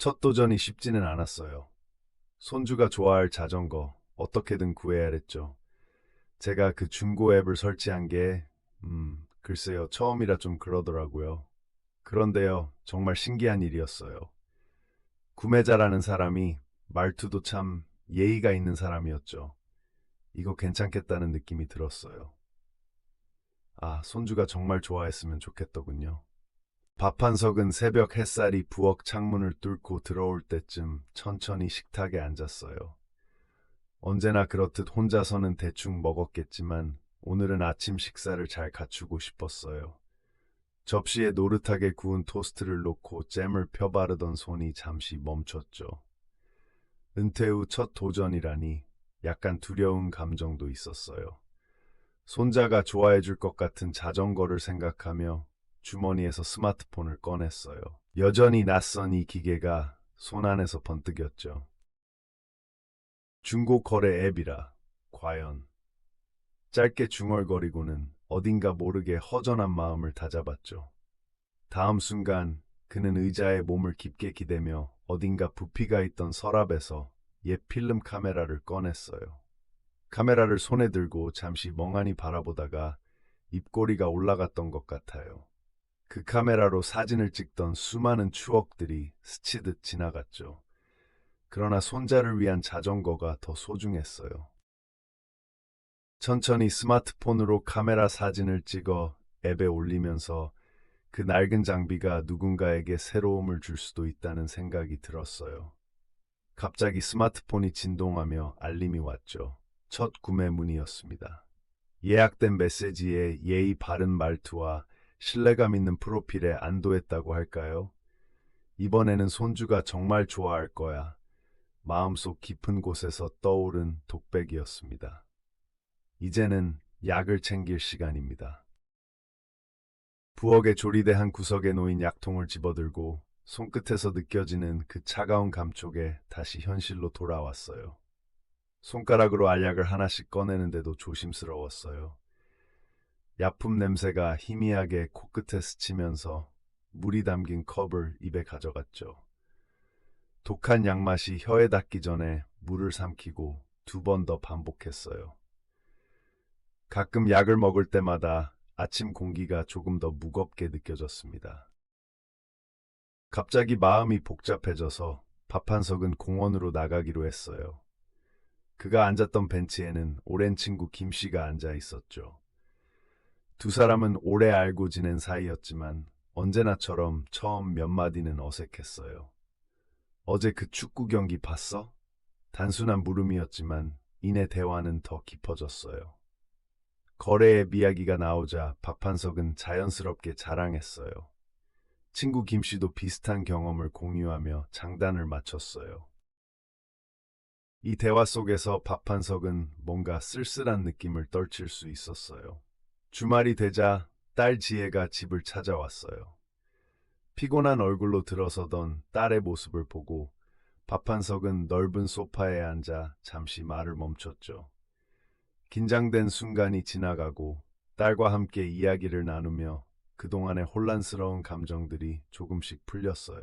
첫 도전이 쉽지는 않았어요. 손주가 좋아할 자전거 어떻게든 구해야 했죠. 제가 그 중고 앱을 설치한 게, 글쎄요, 처음이라 좀 그러더라고요. 그런데요, 정말 신기한 일이었어요. 구매자라는 사람이 말투도 참 예의가 있는 사람이었죠. 이거 괜찮겠다는 느낌이 들었어요. 아, 손주가 정말 좋아했으면 좋겠더군요. 밥 한 석은 새벽 햇살이 부엌 창문을 뚫고 들어올 때쯤 천천히 식탁에 앉았어요. 언제나 그렇듯 혼자서는 대충 먹었겠지만 오늘은 아침 식사를 잘 갖추고 싶었어요. 접시에 노릇하게 구운 토스트를 놓고 잼을 펴바르던 손이 잠시 멈췄죠. 은퇴 후 첫 도전이라니 약간 두려운 감정도 있었어요. 손자가 좋아해 줄 것 같은 자전거를 생각하며 주머니에서 스마트폰을 꺼냈어요. 여전히 낯선 이 기계가 손 안에서 번뜩였죠. 중고 거래 앱이라 과연. 짧게 중얼거리고는 어딘가 모르게 허전한 마음을 다잡았죠. 다음 순간 그는 의자에 몸을 깊게 기대며 어딘가 부피가 있던 서랍에서 옛 필름 카메라를 꺼냈어요. 카메라를 손에 들고 잠시 멍하니 바라보다가 입꼬리가 올라갔던 것 같아요. 그 카메라로 사진을 찍던 수많은 추억들이 스치듯 지나갔죠. 그러나 손자를 위한 자전거가 더 소중했어요. 천천히 스마트폰으로 카메라 사진을 찍어 앱에 올리면서 그 낡은 장비가 누군가에게 새로움을 줄 수도 있다는 생각이 들었어요. 갑자기 스마트폰이 진동하며 알림이 왔죠. 첫 구매 문의였습니다. 예약된 메시지에 예의 바른 말투와 신뢰감 있는 프로필에 안도했다고 할까요? 이번에는 손주가 정말 좋아할 거야. 마음속 깊은 곳에서 떠오른 독백이었습니다. 이제는 약을 챙길 시간입니다. 부엌의 조리대 한 구석에 놓인 약통을 집어들고 손끝에서 느껴지는 그 차가운 감촉에 다시 현실로 돌아왔어요. 손가락으로 알약을 하나씩 꺼내는데도 조심스러웠어요. 약품 냄새가 희미하게 코끝에 스치면서 물이 담긴 컵을 입에 가져갔죠. 독한 약맛이 혀에 닿기 전에 물을 삼키고 두 번 더 반복했어요. 가끔 약을 먹을 때마다 아침 공기가 조금 더 무겁게 느껴졌습니다. 갑자기 마음이 복잡해져서 밥 한 석은 공원으로 나가기로 했어요. 그가 앉았던 벤치에는 오랜 친구 김 씨가 앉아 있었죠. 두 사람은 오래 알고 지낸 사이였지만 언제나처럼 처음 몇 마디는 어색했어요. 어제 그 축구 경기 봤어? 단순한 물음이었지만 이내 대화는 더 깊어졌어요. 거래의 이야기가 나오자 밥 한 석은 자연스럽게 자랑했어요. 친구 김 씨도 비슷한 경험을 공유하며 장단을 맞췄어요. 이 대화 속에서 밥 한 석은 뭔가 쓸쓸한 느낌을 떨칠 수 있었어요. 주말이 되자 딸 지혜가 집을 찾아왔어요. 피곤한 얼굴로 들어서던 딸의 모습을 보고 밥 한 석은 넓은 소파에 앉아 잠시 말을 멈췄죠. 긴장된 순간이 지나가고 딸과 함께 이야기를 나누며 그동안의 혼란스러운 감정들이 조금씩 풀렸어요.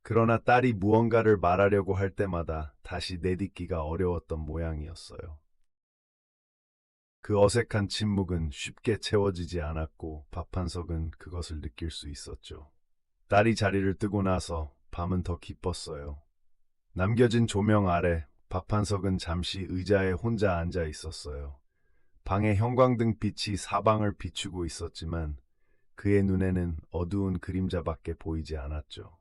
그러나 딸이 무언가를 말하려고 할 때마다 다시 내딛기가 어려웠던 모양이었어요. 그 어색한 침묵은 쉽게 채워지지 않았고 밥 한 석은 그것을 느낄 수 있었죠. 딸이 자리를 뜨고 나서 밤은 더 깊었어요. 남겨진 조명 아래 밥 한 석은 잠시 의자에 혼자 앉아 있었어요. 방의 형광등 빛이 사방을 비추고 있었지만 그의 눈에는 어두운 그림자밖에 보이지 않았죠.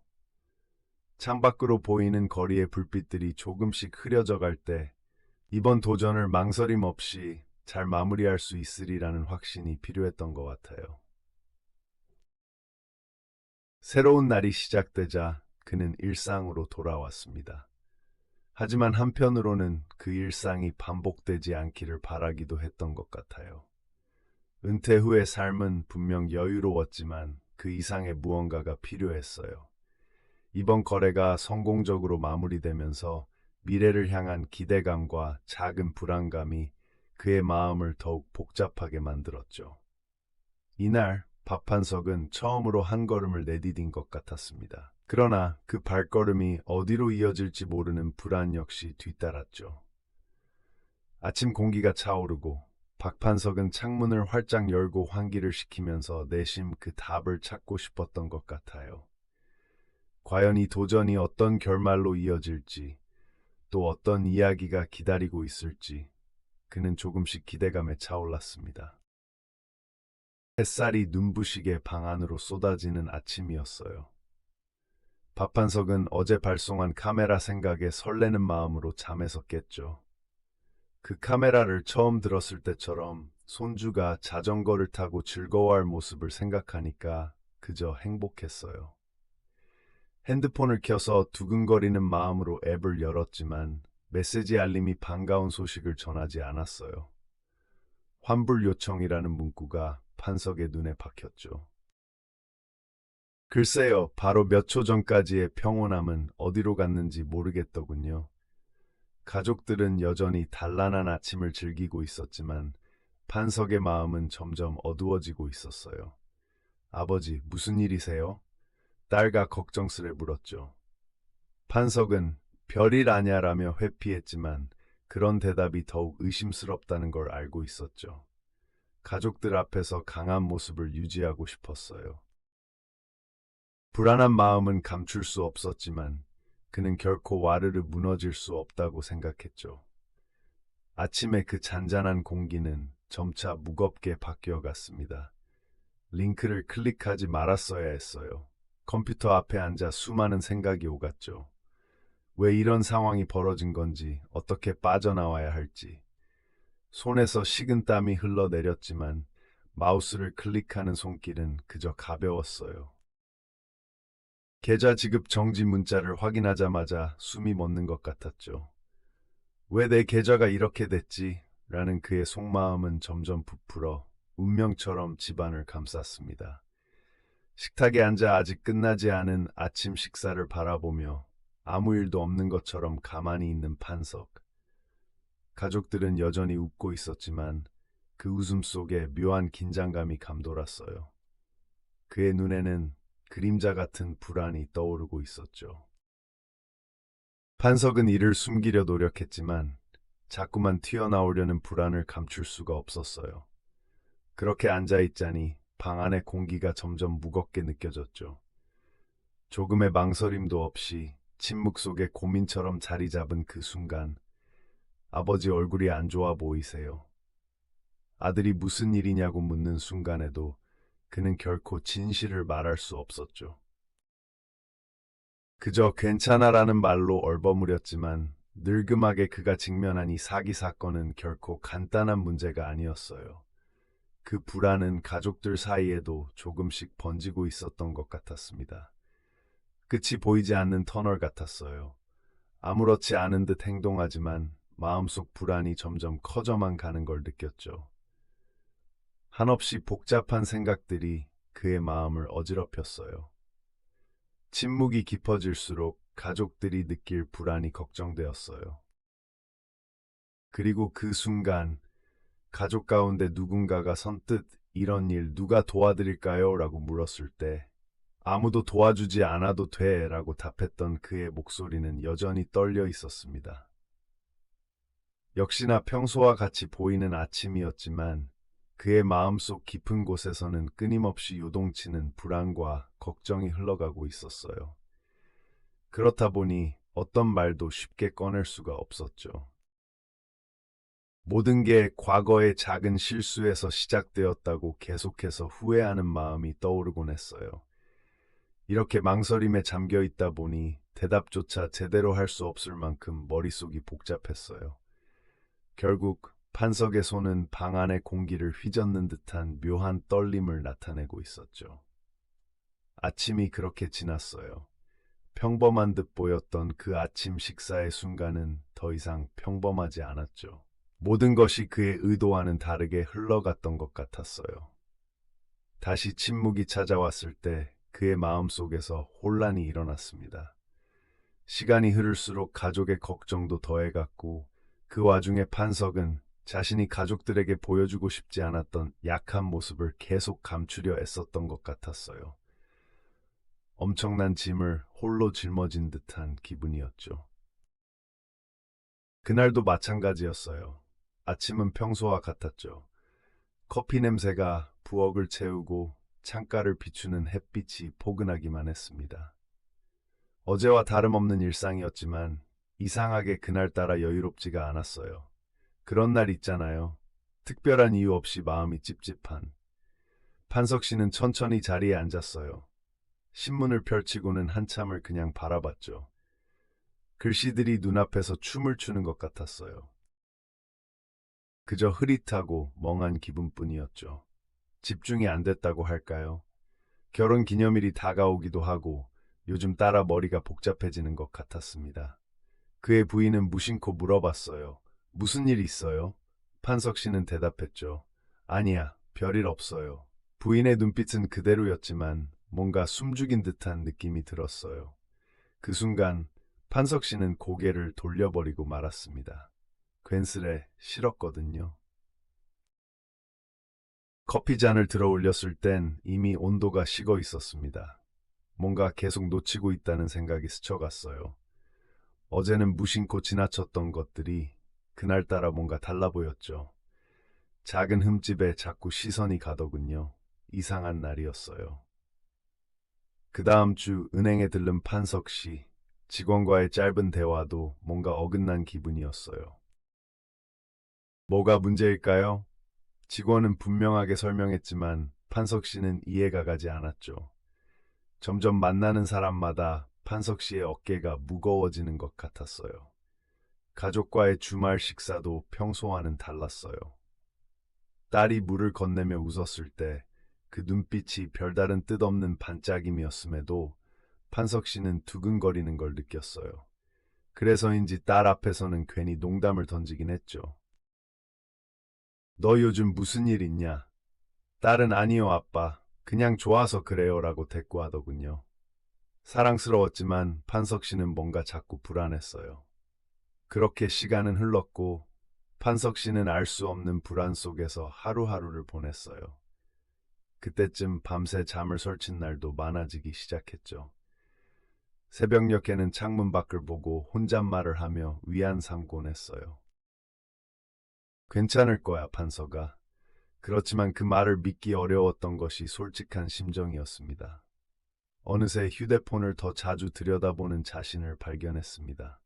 창밖으로 보이는 거리의 불빛들이 조금씩 흐려져 갈 때 이번 도전을 망설임 없이 잘 마무리할 수 있으리라는 확신이 필요했던 것 같아요. 새로운 날이 시작되자 그는 일상으로 돌아왔습니다. 하지만 한편으로는 그 일상이 반복되지 않기를 바라기도 했던 것 같아요. 은퇴 후의 삶은 분명 여유로웠지만 그 이상의 무언가가 필요했어요. 이번 거래가 성공적으로 마무리되면서 미래를 향한 기대감과 작은 불안감이 그의 마음을 더욱 복잡하게 만들었죠. 이날 밥 한 석은 처음으로 한 걸음을 내디딘 것 같았습니다. 그러나 그 발걸음이 어디로 이어질지 모르는 불안 역시 뒤따랐죠. 아침 공기가 차오르고 박판석은 창문을 활짝 열고 환기를 시키면서 내심 그 답을 찾고 싶었던 것 같아요. 과연 이 도전이 어떤 결말로 이어질지, 또 어떤 이야기가 기다리고 있을지 그는 조금씩 기대감에 차올랐습니다. 햇살이 눈부시게 방 안으로 쏟아지는 아침이었어요. 박판석은 어제 발송한 카메라 생각에 설레는 마음으로 잠에서 깼죠. 그 카메라를 처음 들었을 때처럼 손주가 자전거를 타고 즐거워할 모습을 생각하니까 그저 행복했어요. 핸드폰을 켜서 두근거리는 마음으로 앱을 열었지만 메시지 알림이 반가운 소식을 전하지 않았어요. 환불 요청이라는 문구가 판석의 눈에 박혔죠. 글쎄요, 바로 몇 초 전까지의 평온함은 어디로 갔는지 모르겠더군요. 가족들은 여전히 단란한 아침을 즐기고 있었지만 판석의 마음은 점점 어두워지고 있었어요. 아버지, 무슨 일이세요? 딸과 걱정스레 물었죠. 판석은 별일 아냐라며 회피했지만 그런 대답이 더욱 의심스럽다는 걸 알고 있었죠. 가족들 앞에서 강한 모습을 유지하고 싶었어요. 불안한 마음은 감출 수 없었지만 그는 결코 와르르 무너질 수 없다고 생각했죠. 아침에 그 잔잔한 공기는 점차 무겁게 바뀌어 갔습니다. 링크를 클릭하지 말았어야 했어요. 컴퓨터 앞에 앉아 수많은 생각이 오갔죠. 왜 이런 상황이 벌어진 건지, 어떻게 빠져나와야 할지. 손에서 식은땀이 흘러내렸지만 마우스를 클릭하는 손길은 그저 가벼웠어요. 계좌 지급 정지 문자를 확인하자마자 숨이 멎는 것 같았죠. 왜 내 계좌가 이렇게 됐지? 라는 그의 속마음은 점점 부풀어 운명처럼 집안을 감쌌습니다. 식탁에 앉아 아직 끝나지 않은 아침 식사를 바라보며 아무 일도 없는 것처럼 가만히 있는 판석. 가족들은 여전히 웃고 있었지만 그 웃음 속에 묘한 긴장감이 감돌았어요. 그의 눈에는 그림자 같은 불안이 떠오르고 있었죠. 판석은 이를 숨기려 노력했지만 자꾸만 튀어나오려는 불안을 감출 수가 없었어요. 그렇게 앉아있자니 방 안의 공기가 점점 무겁게 느껴졌죠. 조금의 망설임도 없이 침묵 속에 고민처럼 자리 잡은 그 순간 아버지 얼굴이 안 좋아 보이세요. 아들이 무슨 일이냐고 묻는 순간에도 그는 결코 진실을 말할 수 없었죠. 그저 괜찮아라는 말로 얼버무렸지만 늙음하게 그가 직면한 이 사기 사건은 결코 간단한 문제가 아니었어요. 그 불안은 가족들 사이에도 조금씩 번지고 있었던 것 같았습니다. 끝이 보이지 않는 터널 같았어요. 아무렇지 않은 듯 행동하지만 마음속 불안이 점점 커져만 가는 걸 느꼈죠. 한없이 복잡한 생각들이 그의 마음을 어지럽혔어요. 침묵이 깊어질수록 가족들이 느낄 불안이 걱정되었어요. 그리고 그 순간 가족 가운데 누군가가 선뜻 이런 일 누가 도와드릴까요? 라고 물었을 때 아무도 도와주지 않아도 돼 라고 답했던 그의 목소리는 여전히 떨려 있었습니다. 역시나 평소와 같이 보이는 아침이었지만 그의 마음속 깊은 곳에서는 끊임없이 요동치는 불안과 걱정이 흘러가고 있었어요. 그렇다 보니 어떤 말도 쉽게 꺼낼 수가 없었죠. 모든 게 과거의 작은 실수에서 시작되었다고 계속해서 후회하는 마음이 떠오르곤 했어요. 이렇게 망설임에 잠겨 있다 보니 대답조차 제대로 할 수 없을 만큼 머릿속이 복잡했어요. 결국 판석의 손은 방 안의 공기를 휘젓는 듯한 묘한 떨림을 나타내고 있었죠. 아침이 그렇게 지났어요. 평범한 듯 보였던 그 아침 식사의 순간은 더 이상 평범하지 않았죠. 모든 것이 그의 의도와는 다르게 흘러갔던 것 같았어요. 다시 침묵이 찾아왔을 때 그의 마음속에서 혼란이 일어났습니다. 시간이 흐를수록 가족의 걱정도 더해갔고 그 와중에 판석은 자신이 가족들에게 보여주고 싶지 않았던 약한 모습을 계속 감추려 애썼던 것 같았어요. 엄청난 짐을 홀로 짊어진 듯한 기분이었죠. 그날도 마찬가지였어요. 아침은 평소와 같았죠. 커피 냄새가 부엌을 채우고 창가를 비추는 햇빛이 포근하기만 했습니다. 어제와 다름없는 일상이었지만 이상하게 그날따라 여유롭지가 않았어요. 그런 날 있잖아요. 특별한 이유 없이 마음이 찝찝한. 판석 씨는 천천히 자리에 앉았어요. 신문을 펼치고는 한참을 그냥 바라봤죠. 글씨들이 눈앞에서 춤을 추는 것 같았어요. 그저 흐릿하고 멍한 기분뿐이었죠. 집중이 안 됐다고 할까요? 결혼 기념일이 다가오기도 하고 요즘 따라 머리가 복잡해지는 것 같았습니다. 그의 부인은 무심코 물어봤어요. 무슨 일 있어요? 판석 씨는 대답했죠. 아니야, 별일 없어요. 부인의 눈빛은 그대로였지만 뭔가 숨죽인 듯한 느낌이 들었어요. 그 순간 판석 씨는 고개를 돌려버리고 말았습니다. 괜스레 싫었거든요. 커피 잔을 들어 올렸을 땐 이미 온도가 식어 있었습니다. 뭔가 계속 놓치고 있다는 생각이 스쳐갔어요. 어제는 무심코 지나쳤던 것들이 그날따라 뭔가 달라 보였죠. 작은 흠집에 자꾸 시선이 가더군요. 이상한 날이었어요. 그 다음 주 은행에 들른 판석 씨. 직원과의 짧은 대화도 뭔가 어긋난 기분이었어요. 뭐가 문제일까요? 직원은 분명하게 설명했지만 판석 씨는 이해가 가지 않았죠. 점점 만나는 사람마다 판석 씨의 어깨가 무거워지는 것 같았어요. 가족과의 주말 식사도 평소와는 달랐어요. 딸이 물을 건네며 웃었을 때 그 눈빛이 별다른 뜻없는 반짝임이었음에도 판석 씨는 두근거리는 걸 느꼈어요. 그래서인지 딸 앞에서는 괜히 농담을 던지긴 했죠. 너 요즘 무슨 일 있냐? 딸은 아니요, 아빠. 그냥 좋아서 그래요 라고 대꾸하더군요. 사랑스러웠지만 판석 씨는 뭔가 자꾸 불안했어요. 그렇게 시간은 흘렀고 판석 씨는 알 수 없는 불안 속에서 하루하루를 보냈어요. 그때쯤 밤새 잠을 설친 날도 많아지기 시작했죠. 새벽녘에는 창문 밖을 보고 혼잣말을 하며 위안 삼곤 했어요. 괜찮을 거야, 판서가. 그렇지만 그 말을 믿기 어려웠던 것이 솔직한 심정이었습니다. 어느새 휴대폰을 더 자주 들여다보는 자신을 발견했습니다.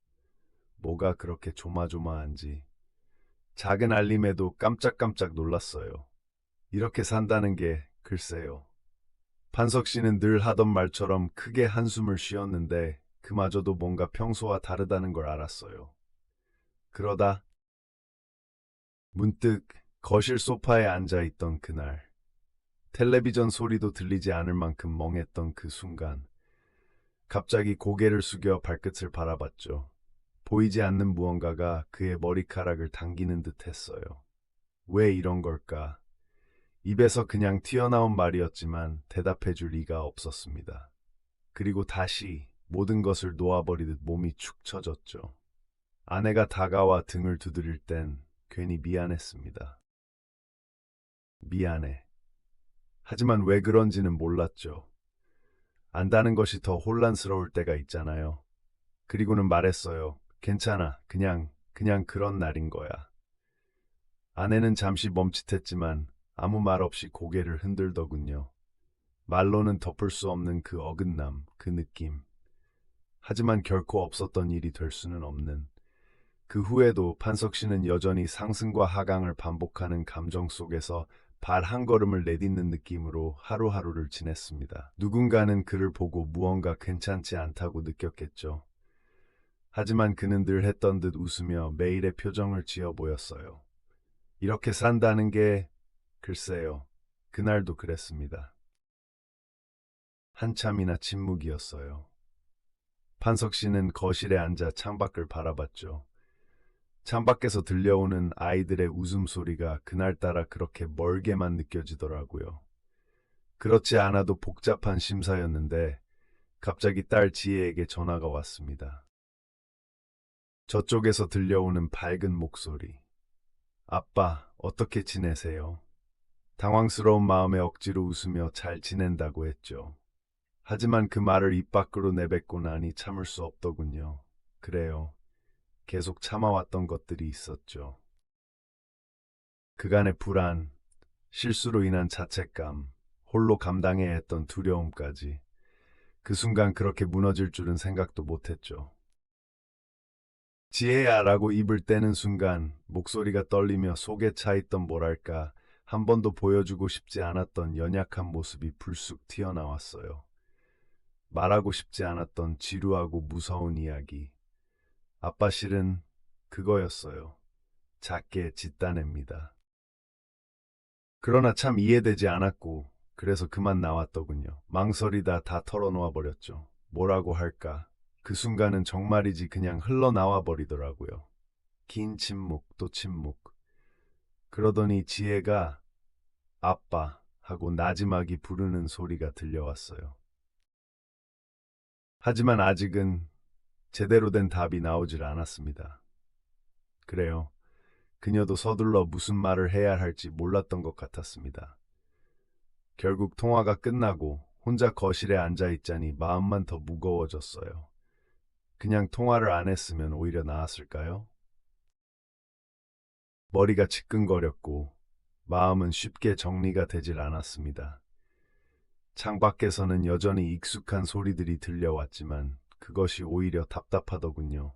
뭐가 그렇게 조마조마한지. 작은 알림에도 깜짝깜짝 놀랐어요. 이렇게 산다는 게 글쎄요. 판석 씨는 늘 하던 말처럼 크게 한숨을 쉬었는데 그마저도 뭔가 평소와 다르다는 걸 알았어요. 그러다 문득 거실 소파에 앉아 있던 그날, 텔레비전 소리도 들리지 않을 만큼 멍했던 그 순간, 갑자기 고개를 숙여 발끝을 바라봤죠. 보이지 않는 무언가가 그의 머리카락을 당기는 듯 했어요. 왜 이런 걸까? 입에서 그냥 튀어나온 말이었지만 대답해 줄 리가 없었습니다. 그리고 다시 모든 것을 놓아버리듯 몸이 축 처졌죠. 아내가 다가와 등을 두드릴 땐 괜히 미안했습니다. 미안해. 하지만 왜 그런지는 몰랐죠. 안다는 것이 더 혼란스러울 때가 있잖아요. 그리고는 말했어요. 괜찮아. 그냥 그런 날인 거야. 아내는 잠시 멈칫했지만 아무 말 없이 고개를 흔들더군요. 말로는 덮을 수 없는 그 어긋남, 그 느낌. 하지만 결코 없었던 일이 될 수는 없는. 그 후에도 판석 씨는 여전히 상승과 하강을 반복하는 감정 속에서 발 한 걸음을 내딛는 느낌으로 하루하루를 지냈습니다. 누군가는 그를 보고 무언가 괜찮지 않다고 느꼈겠죠. 하지만 그는 늘 했던 듯 웃으며 매일의 표정을 지어 보였어요. 이렇게 산다는 게 글쎄요. 그날도 그랬습니다. 한참이나 침묵이었어요. 판석 씨는 거실에 앉아 창밖을 바라봤죠. 창밖에서 들려오는 아이들의 웃음소리가 그날따라 그렇게 멀게만 느껴지더라고요. 그렇지 않아도 복잡한 심사였는데 갑자기 딸 지혜에게 전화가 왔습니다. 저쪽에서 들려오는 밝은 목소리. 아빠, 어떻게 지내세요? 당황스러운 마음에 억지로 웃으며 잘 지낸다고 했죠. 하지만 그 말을 입 밖으로 내뱉고 나니 참을 수 없더군요. 그래요. 계속 참아왔던 것들이 있었죠. 그간의 불안, 실수로 인한 자책감, 홀로 감당해야 했던 두려움까지 그 순간 그렇게 무너질 줄은 생각도 못했죠. 지혜야 라고 입을 떼는 순간 목소리가 떨리며 속에 차있던 뭐랄까 한 번도 보여주고 싶지 않았던 연약한 모습이 불쑥 튀어나왔어요. 말하고 싶지 않았던 지루하고 무서운 이야기. 아빠 실은 그거였어요. 작게 짓따냅니다. 그러나 참 이해되지 않았고 그래서 그만 나왔더군요. 망설이다 다 털어놓아 버렸죠. 뭐라고 할까? 그 순간은 정말이지 그냥 흘러나와 버리더라고요. 긴 침묵 또 침묵. 그러더니 지혜가 아빠 하고 나지막이 부르는 소리가 들려왔어요. 하지만 아직은 제대로 된 답이 나오질 않았습니다. 그래요. 그녀도 서둘러 무슨 말을 해야 할지 몰랐던 것 같았습니다. 결국 통화가 끝나고 혼자 거실에 앉아 있자니 마음만 더 무거워졌어요. 그냥 통화를 안 했으면 오히려 나았을까요? 머리가 지끈거렸고 마음은 쉽게 정리가 되질 않았습니다. 창밖에서는 여전히 익숙한 소리들이 들려왔지만 그것이 오히려 답답하더군요.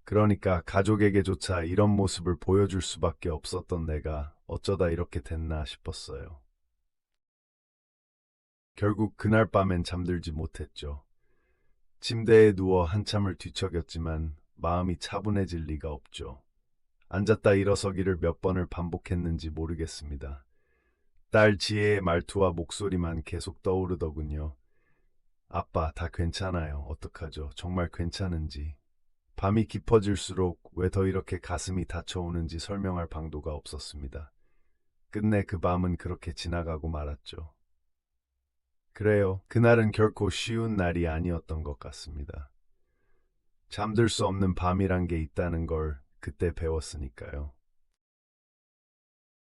그러니까 가족에게조차 이런 모습을 보여줄 수밖에 없었던 내가 어쩌다 이렇게 됐나 싶었어요. 결국 그날 밤엔 잠들지 못했죠. 침대에 누워 한참을 뒤척였지만 마음이 차분해질 리가 없죠. 앉았다 일어서기를 몇 번을 반복했는지 모르겠습니다. 딸 지혜의 말투와 목소리만 계속 떠오르더군요. 아빠, 다 괜찮아요. 어떡하죠? 정말 괜찮은지. 밤이 깊어질수록 왜 더 이렇게 가슴이 닫혀오는지 설명할 방도가 없었습니다. 끝내 그 밤은 그렇게 지나가고 말았죠. 그래요. 그날은 결코 쉬운 날이 아니었던 것 같습니다. 잠들 수 없는 밤이란 게 있다는 걸 그때 배웠으니까요.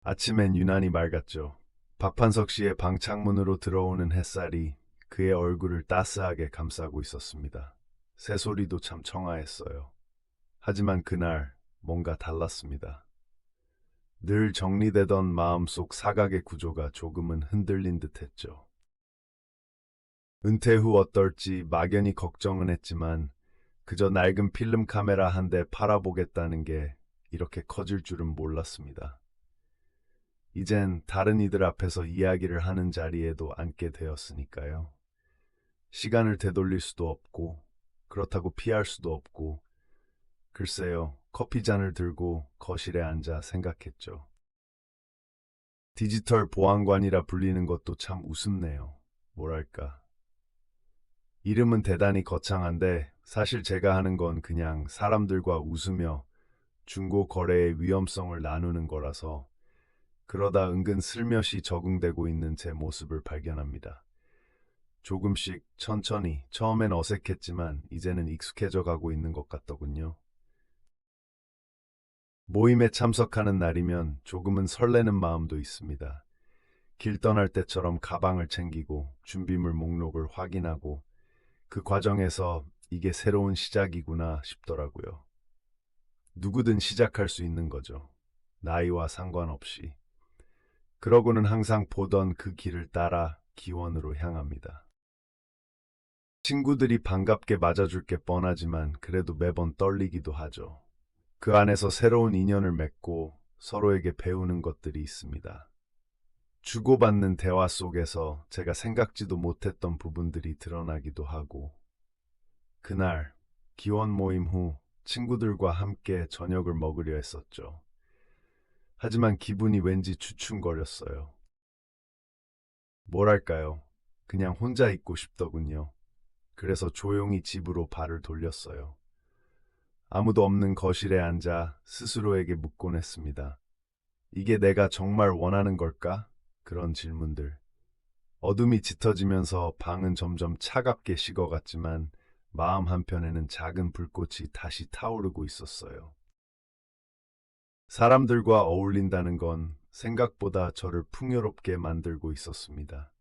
아침엔 유난히 맑았죠. 박판석 씨의 방 창문으로 들어오는 햇살이 그의 얼굴을 따스하게 감싸고 있었습니다. 새소리도 참 청아했어요. 하지만 그날 뭔가 달랐습니다. 늘 정리되던 마음속 사각의 구조가 조금은 흔들린 듯했죠. 은퇴 후 어떨지 막연히 걱정은 했지만 그저 낡은 필름 카메라 한 대 팔아보겠다는 게 이렇게 커질 줄은 몰랐습니다. 이젠 다른 이들 앞에서 이야기를 하는 자리에도 앉게 되었으니까요. 시간을 되돌릴 수도 없고 그렇다고 피할 수도 없고 글쎄요. 커피잔을 들고 거실에 앉아 생각했죠. 디지털 보안관이라 불리는 것도 참 우습네요. 뭐랄까. 이름은 대단히 거창한데 사실 제가 하는 건 그냥 사람들과 웃으며 중고 거래의 위험성을 나누는 거라서 그러다 은근 슬며시 적응되고 있는 제 모습을 발견합니다. 조금씩 천천히 처음엔 어색했지만 이제는 익숙해져 가고 있는 것 같더군요. 모임에 참석하는 날이면 조금은 설레는 마음도 있습니다. 길 떠날 때처럼 가방을 챙기고 준비물 목록을 확인하고 그 과정에서 이게 새로운 시작이구나 싶더라고요. 누구든 시작할 수 있는 거죠. 나이와 상관없이. 그러고는 항상 보던 그 길을 따라 기원으로 향합니다. 친구들이 반갑게 맞아줄 게 뻔하지만 그래도 매번 떨리기도 하죠. 그 안에서 새로운 인연을 맺고 서로에게 배우는 것들이 있습니다. 주고받는 대화 속에서 제가 생각지도 못했던 부분들이 드러나기도 하고 그날 기원 모임 후 친구들과 함께 저녁을 먹으려 했었죠. 하지만 기분이 왠지 주춤거렸어요. 뭐랄까요? 그냥 혼자 있고 싶더군요. 그래서 조용히 집으로 발을 돌렸어요. 아무도 없는 거실에 앉아 스스로에게 묻곤 했습니다. 이게 내가 정말 원하는 걸까? 그런 질문들. 어둠이 짙어지면서 방은 점점 차갑게 식어갔지만 마음 한편에는 작은 불꽃이 다시 타오르고 있었어요. 사람들과 어울린다는 건 생각보다 저를 풍요롭게 만들고 있었습니다.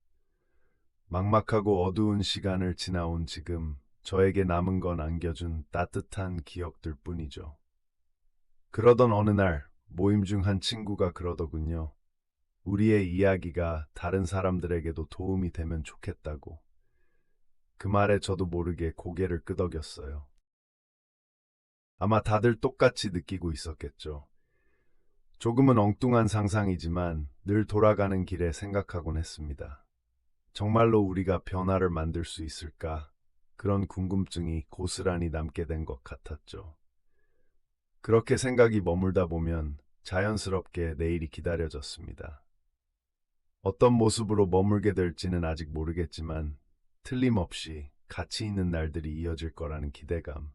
막막하고 어두운 시간을 지나온 지금 저에게 남은 건 안겨준 따뜻한 기억들 뿐이죠. 그러던 어느 날 모임 중 한 친구가 그러더군요. 우리의 이야기가 다른 사람들에게도 도움이 되면 좋겠다고. 그 말에 저도 모르게 고개를 끄덕였어요. 아마 다들 똑같이 느끼고 있었겠죠. 조금은 엉뚱한 상상이지만 늘 돌아가는 길에 생각하곤 했습니다. 정말로 우리가 변화를 만들 수 있을까? 그런 궁금증이 고스란히 남게 된 것 같았죠. 그렇게 생각이 머물다 보면 자연스럽게 내일이 기다려졌습니다. 어떤 모습으로 머물게 될지는 아직 모르겠지만 틀림없이 가치 있는 날들이 이어질 거라는 기대감.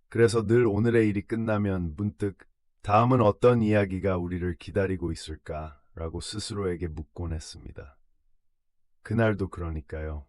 그래서 늘 오늘의 일이 끝나면 문득 다음은 어떤 이야기가 우리를 기다리고 있을까라고 스스로에게 묻곤 했습니다. 그날도 그러니까요.